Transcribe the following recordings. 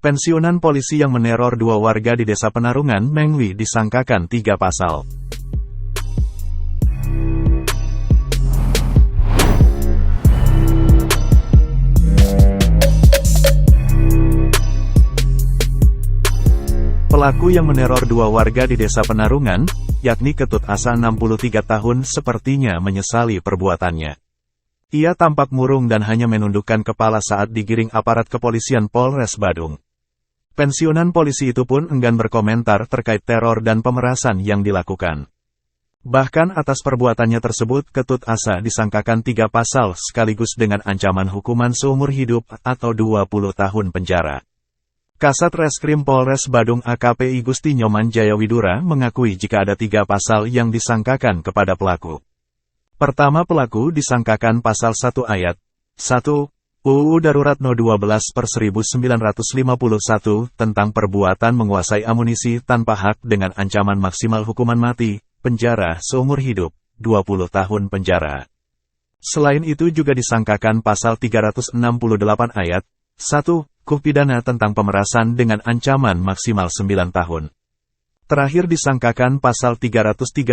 Pensiunan polisi yang meneror dua warga di Desa Penarungan, Mengwi disangkakan 3 pasal. Pelaku yang meneror dua warga di Desa Penarungan, yakni Ketut Asa 63 tahun sepertinya menyesali perbuatannya. Ia tampak murung dan hanya menundukkan kepala saat digiring aparat kepolisian Polres Badung. Pensiunan polisi itu pun enggan berkomentar terkait teror dan pemerasan yang dilakukan. Bahkan atas perbuatannya tersebut Ketut Asa disangkakan 3 pasal sekaligus dengan ancaman hukuman seumur hidup atau 20 tahun penjara. Kasat Reskrim Polres Badung AKP I Gusti Nyoman Jayawidura mengakui jika ada 3 pasal yang disangkakan kepada pelaku. Pertama, pelaku disangkakan pasal 1 ayat 1 UU Darurat No 12/1951 tentang perbuatan menguasai amunisi tanpa hak dengan ancaman maksimal hukuman mati, penjara seumur hidup, 20 tahun penjara. Selain itu juga disangkakan pasal 368 ayat 1 Hukum pidana tentang pemerasan dengan ancaman maksimal 9 tahun. Terakhir disangkakan pasal 335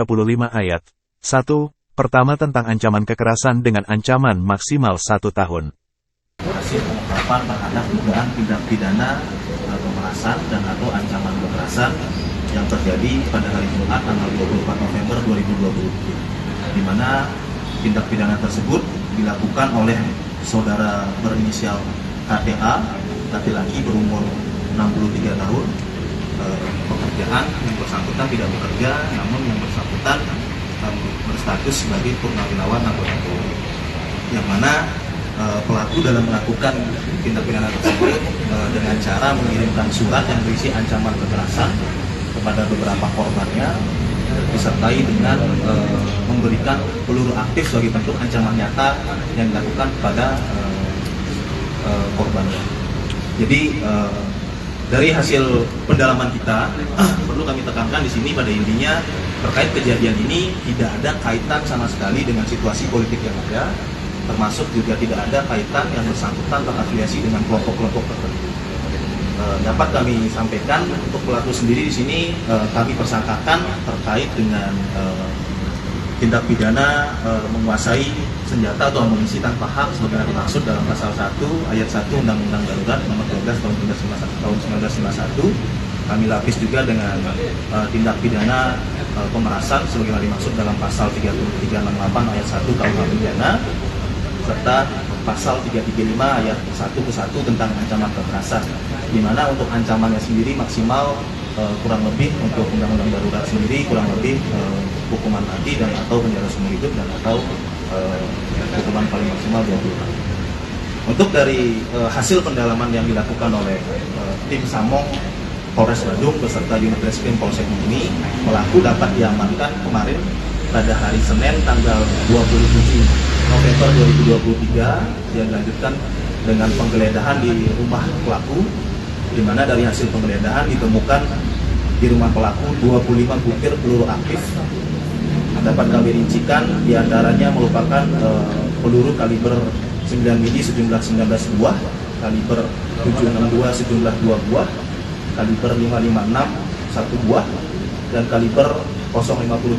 ayat 1 pertama tentang ancaman kekerasan dengan ancaman maksimal 1 tahun. Hasil pengungkapan terhadap dugaan tindak pidana pemerasan dan atau ancaman kekerasan yang terjadi pada hari Jumat tanggal 24 November 2020, di mana tindak pidana tersebut dilakukan oleh saudara berinisial KTA, laki-laki berumur 63 tahun, pekerjaan yang bersangkutan tidak bekerja, namun yang bersangkutan berstatus sebagai purnawirawan anggota Polri, yang mana pelaku dalam melakukan tindak pidana tersebut dengan cara mengirimkan surat yang berisi ancaman kekerasan kepada beberapa korbannya, disertai dengan memberikan peluru aktif sebagai bentuk ancaman nyata yang dilakukan kepada korbannya. Jadi dari hasil pendalaman kita perlu kami tekankan di sini pada intinya terkait kejadian ini tidak ada kaitan sama sekali dengan situasi politik yang ada, termasuk juga tidak ada kaitan yang bersangkutan terafiliasi dengan kelompok-kelompok tertentu. Dapat kami sampaikan untuk pelaku sendiri di sini kami persangkakan terkait dengan tindak pidana menguasai senjata atau amunisi tanpa hak sebagaimana dimaksud dalam pasal 1 ayat 1 Undang-Undang Darurat Nomor 12 Tahun 1951. Kami lapis juga dengan tindak pidana pemerasan sebagaimana dimaksud dalam pasal 368 ayat 1 KUH pidana, serta pasal 335 ayat 1 ke 1 tentang ancaman kekerasan, di mana untuk ancamannya sendiri maksimal kurang lebih untuk undang-undang darurat sendiri kurang lebih hukuman mati dan atau penjara seumur hidup dan atau hukuman paling maksimal 20 tahun. Untuk dari hasil pendalaman yang dilakukan oleh tim Samong Polres Badung beserta unit reskrim Polsek ini, pelaku dapat diamankan kemarin pada hari Senin tanggal 27 November 2023, yang dilanjutkan dengan penggeledahan di rumah pelaku, di mana dari hasil penggeledahan ditemukan di rumah pelaku 25 butir peluru aktif. Dapat kami rincikan diantaranya merupakan peluru kaliber 9 mili sejumlah 19 buah, kaliber 762 sejumlah 2 buah, kaliber 556 1 buah, dan kaliber 050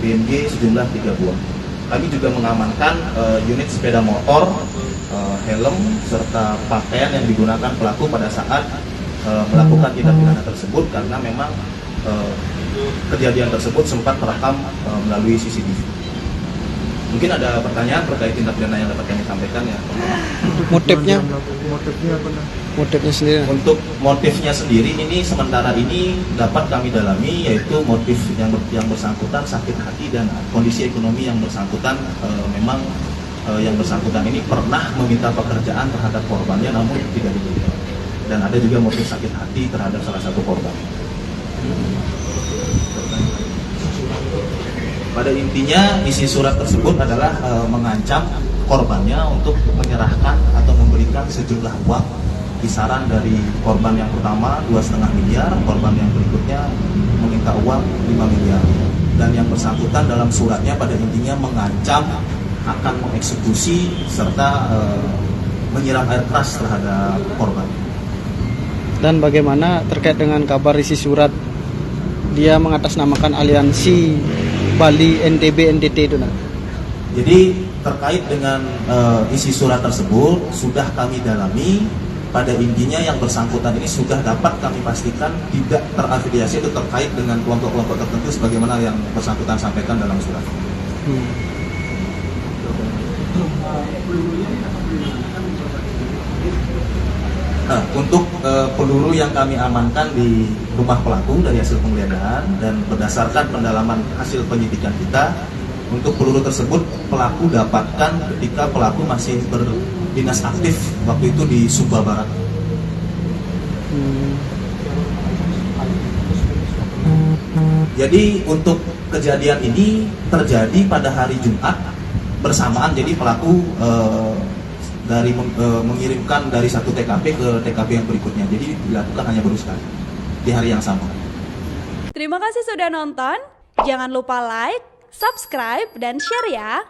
BMG sejumlah 3 buah. Kami juga mengamankan unit sepeda motor, helm, serta pakaian yang digunakan pelaku pada saat melakukan tindak pidana tersebut, karena memang kejadian tersebut sempat terekam melalui CCTV. Mungkin ada pertanyaan terkait tindak pidana yang dapat kami sampaikan ya. Motifnya apa? Motifnya sendiri. Untuk motifnya sendiri ini sementara ini dapat kami dalami, yaitu motif yang bersangkutan sakit hati dan kondisi ekonomi yang bersangkutan. Memang yang bersangkutan ini pernah meminta pekerjaan terhadap korbannya namun tidak diberikan, dan ada juga motif sakit hati terhadap salah satu korban. Pada intinya isi surat tersebut adalah mengancam korbannya untuk menyerahkan atau memberikan sejumlah uang, kisaran dari korban yang pertama 2,5 miliar, korban yang berikutnya meminta uang 5 miliar, dan yang bersangkutan dalam suratnya pada intinya mengancam akan mengeksekusi serta menyiram air keras terhadap korban. Dan bagaimana terkait dengan kabar isi surat dia mengatasnamakan aliansi Bali NTB NTT itu nah. Jadi terkait dengan isi surat tersebut sudah kami dalami. Pada intinya yang bersangkutan ini sudah dapat kami pastikan tidak terafiliasi atau terkait dengan kelompok-kelompok tertentu sebagaimana yang bersangkutan sampaikan dalam surat. Nah, untuk peluru yang kami amankan di rumah pelaku dari hasil penggeledahan dan berdasarkan pendalaman hasil penyidikan kita, untuk peluru tersebut pelaku dapatkan ketika pelaku masih berdinas aktif waktu itu di Sumba Barat. Jadi untuk kejadian ini terjadi pada hari Jumat bersamaan. Jadi pelaku mengirimkan dari satu TKP ke TKP yang berikutnya. Jadi dilakukan hanya baru sekali di hari yang sama. Terima kasih sudah nonton. Jangan lupa like, subscribe, dan share ya.